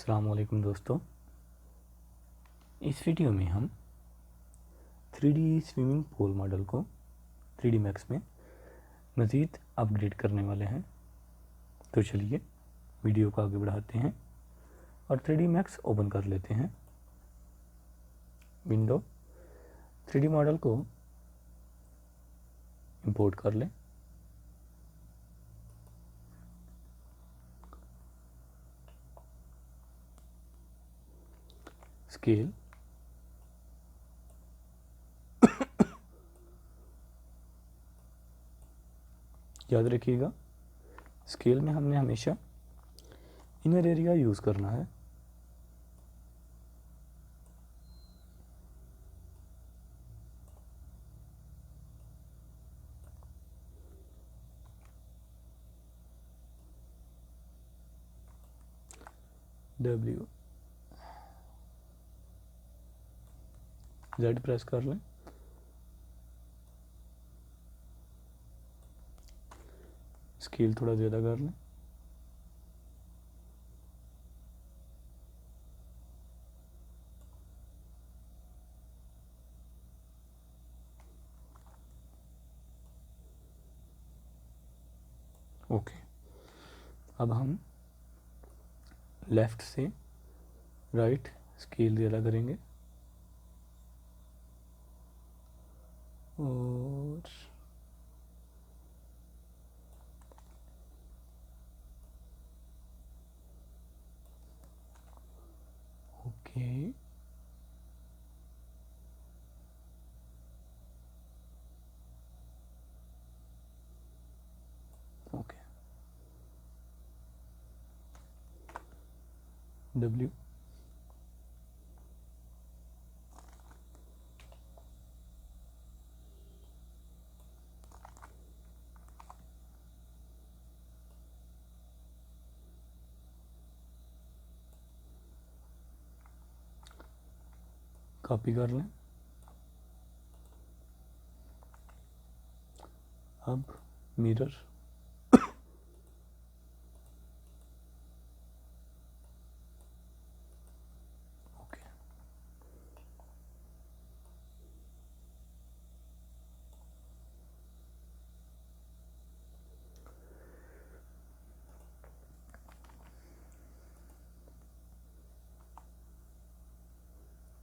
अस्सलाम वालेकुम दोस्तों, इस वीडियो में हम 3D स्विमिंग पूल मॉडल को 3D मैक्स में मज़ीद अपग्रेड करने वाले हैं। तो चलिए वीडियो को आगे बढ़ाते हैं और 3D मैक्स ओपन कर लेते हैं। विंडो 3D मॉडल को इंपोर्ट कर लें। स्केल याद रखिएगा, स्केल में हमने हमेशा इनर एरिया यूज़ करना है। W Z प्रेस कर लें। स्केल थोड़ा ज़्यादा कर लें। ओके, अब हम लेफ़्ट से राइट स्केल ज़्यादा करेंगे और ओके ओके W कॉपी कर लें। अब मिरर ओके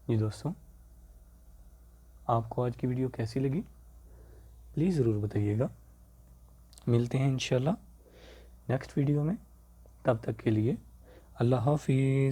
जी दोस्तों, आपको आज की वीडियो कैसी लगी प्लीज़ ज़रूर बताइएगा। मिलते हैं इंशाल्लाह नेक्स्ट वीडियो में, तब तक के लिए अल्लाह हाफिज़।